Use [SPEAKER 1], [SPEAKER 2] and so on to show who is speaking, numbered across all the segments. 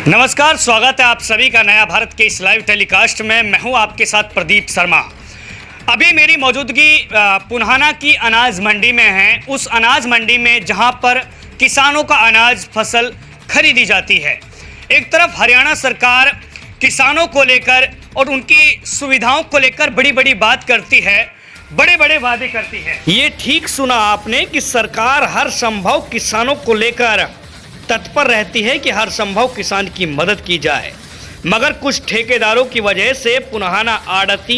[SPEAKER 1] नमस्कार, स्वागत है आप सभी का नया भारत के इस लाइव टेलीकास्ट में। मैं हूं आपके साथ प्रदीप शर्मा। अभी मेरी मौजूदगी पुन्हाना की अनाज मंडी में है। उस अनाज मंडी में जहां पर किसानों का अनाज फसल खरीदी जाती है। एक तरफ हरियाणा सरकार किसानों को लेकर और उनकी सुविधाओं को लेकर बड़ी बड़ी बात करती है, बड़े बड़े वादे करती है। ये ठीक सुना आपने कि सरकार हर संभव किसानों को लेकर तत्पर रहती है कि हर संभव किसान की मदद की जाए, मगर कुछ ठेकेदारों की वजह से पुन्हाना आड़ती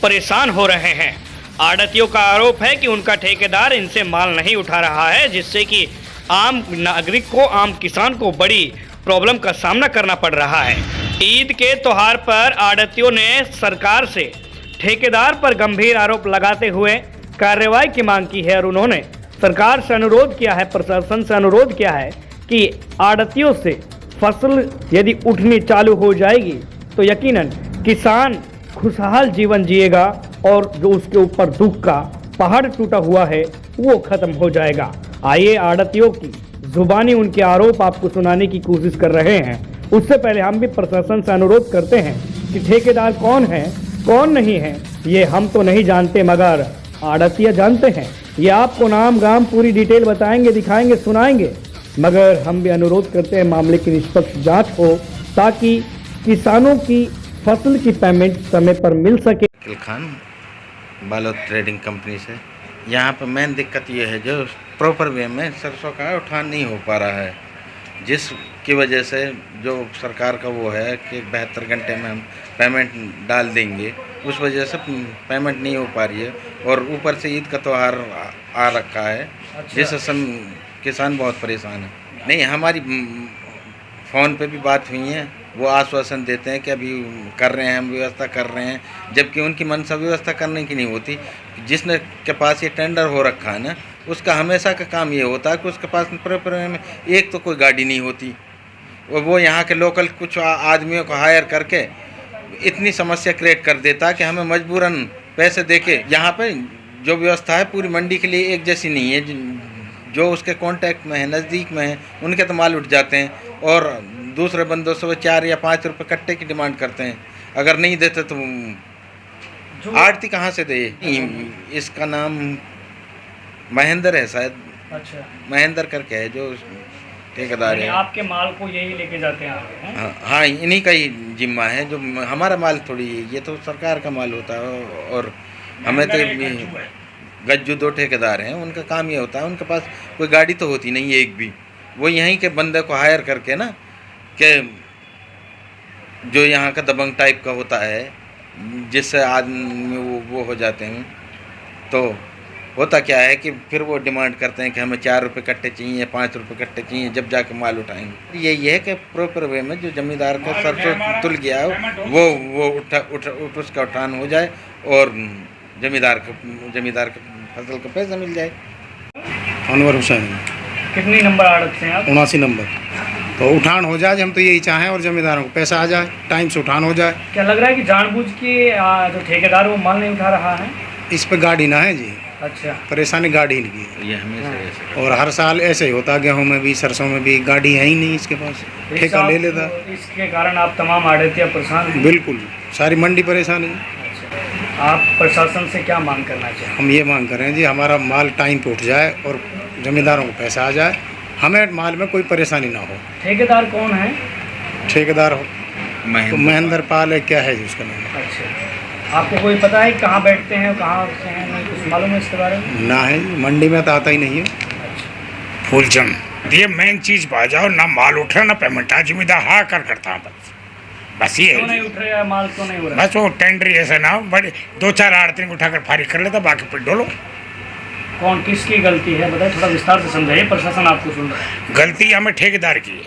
[SPEAKER 1] परेशान हो रहे हैं। आड़तियों का आरोप है कि उनका ठेकेदार इनसे माल नहीं उठा रहा है, जिससे कि आम नागरिक को, आम किसान को बड़ी प्रॉब्लम का सामना करना पड़ रहा है। ईद के त्योहार पर आड़तियों ने सरकार से ठेकेदार पर गंभीर आरोप लगाते हुए कार्रवाई की मांग की है और उन्होंने सरकार से अनुरोध किया है, प्रशासन से अनुरोध किया है कि आड़तियों से फसल यदि उठनी चालू हो जाएगी तो यकीनन किसान खुशहाल जीवन जिएगा और जो उसके ऊपर दुख का पहाड़ टूटा हुआ है वो खत्म हो जाएगा। आइए आड़तियों की जुबानी उनके आरोप आपको सुनाने की कोशिश कर रहे हैं। उससे पहले हम भी प्रशासन से अनुरोध करते हैं कि ठेकेदार कौन है कौन नहीं है ये हम तो नहीं जानते, मगर आड़तिया जानते हैं। ये आपको नाम गाम पूरी डिटेल बताएंगे, दिखाएंगे, सुनाएंगे, मगर हम भी अनुरोध करते हैं मामले की निष्पक्ष जांच हो ताकि किसानों की फसल की पेमेंट समय पर मिल सके।
[SPEAKER 2] अकील खान बालोद ट्रेडिंग कंपनी से। यहाँ पर मेन दिक्कत ये है जो प्रॉपर वे में सरसों का उठान नहीं हो पा रहा है, जिसकी वजह से जो सरकार का वो है कि 72 घंटे में हम पेमेंट डाल देंगे, उस वजह से पेमेंट नहीं हो पा रही है। और ऊपर से ईद का त्यौहार आ रखा है, जिससे किसान बहुत परेशान है। नहीं, हमारी फ़ोन पे भी बात हुई है, वो आश्वासन देते हैं कि अभी कर रहे हैं, हम व्यवस्था कर रहे हैं, जबकि उनकी मनसा व्यवस्था करने की नहीं होती। जिसने के पास ये टेंडर हो रखा है ना, उसका हमेशा का काम ये होता है कि उसके पास में एक तो कोई गाड़ी नहीं होती, और वो यहाँ के लोकल कुछ आदमियों को हायर करके इतनी समस्या क्रिएट कर देता है कि हमें मजबूरन पैसे देके यहाँ पे जो व्यवस्था है पूरी मंडी के लिए एक जैसी नहीं है। जो उसके कांटेक्ट में है, नज़दीक में है, उनके तो माल उठ जाते हैं और दूसरे बंदों से वो 4 या 5 रुपये कट्टे की डिमांड करते हैं। अगर नहीं देते तो आड़ती कहाँ से दे। इसका नाम महेंद्र है शायद। अच्छा, महेंद्र करके है जो ठेकेदार है। आपके माल को यही लेके जाते हैं? हाँ, इन्हीं का ही जिम्मा है। जो हमारा माल थोड़ी, ये तो सरकार का माल होता है और हमें तो गज्जू 2 ठेकेदार हैं, उनका काम ये होता है। उनके पास कोई गाड़ी तो होती नहीं है एक भी, वो यहीं के बंदे को हायर करके ना कि जो यहाँ का दबंग टाइप का होता है, जिससे आदमी वो हो जाते हैं। तो होता क्या है कि फिर वो डिमांड करते हैं कि हमें 4 रुपये कट्टे चाहिए, 5 रुपये कट्टे चाहिए, जब जाके माल उठाएंगे। यही है कि प्रॉपर वे में जो जमींदार का सरसों तुल गया है वो उठ उसका उठान हो जाए और जमींदार के फसल का पैसा मिल जाए।
[SPEAKER 3] अनवर हुसैन।
[SPEAKER 1] कितनी नंबर आड़त से हैं आप?
[SPEAKER 3] 79 नंबर। तो उठान हो जाए, हम तो यही चाहें, और जमींदारों को पैसा आ जाए, टाइम से उठान हो जाए।
[SPEAKER 1] क्या लग रहा है कि जानबूझ के जो ठेकेदार वो माल नहीं उठा रहा है?
[SPEAKER 3] इस पे गाड़ी ना है जी।
[SPEAKER 1] अच्छा,
[SPEAKER 3] परेशानी गाड़ी नहीं की।
[SPEAKER 2] ये हमेशा
[SPEAKER 3] और हर साल ऐसे ही होता, गेहूँ में भी सरसों में भी गाड़ी है ही नहीं इसके पास, ठेका ले लेता।
[SPEAKER 1] इसके कारण आप तमाम आड़तियाँ परेशान हैं?
[SPEAKER 3] बिल्कुल, सारी मंडी परेशान है।
[SPEAKER 1] आप प्रशासन से क्या मांग करना चाहें?
[SPEAKER 3] हम ये मांग कर रहे हैं जी, हमारा माल टाइम पे उठ जाए और जमींदारों को पैसा आ जाए, हमें माल में कोई परेशानी ना हो।
[SPEAKER 1] ठेकेदार कौन है?
[SPEAKER 3] ठेकेदार तो महेंद्र पाल है, क्या है जी उसका नाम?
[SPEAKER 1] अच्छा, आपको कोई पता है कहाँ बैठते हैं, कहाँ से हैं, नहीं कुछ मालूम है इसके बारे में?
[SPEAKER 3] ना है, मंडी में तो आता ही नहीं है।
[SPEAKER 1] अच्छा,
[SPEAKER 4] फूलचंद, ये मेन चीज़ पा जाओ, ना माल उठ रहा ना पेमेंट। आज जिम्मेदार हाँ करता हूँ बस ये
[SPEAKER 1] क्यों नहीं उठ रहा है माल? क्यों नहीं हो रहा?
[SPEAKER 4] बस वो टेंडर ऐसा ना बड़े 2-4 आड़ती को उठाकर फारिग कर लेता, बाकी फिर डोलो।
[SPEAKER 1] कौन किसकी गलती है बताइए, थोड़ा विस्तार से समझाइए, प्रशासन आपको सुन रहा है।
[SPEAKER 4] गलती हमें ठेकेदार की है।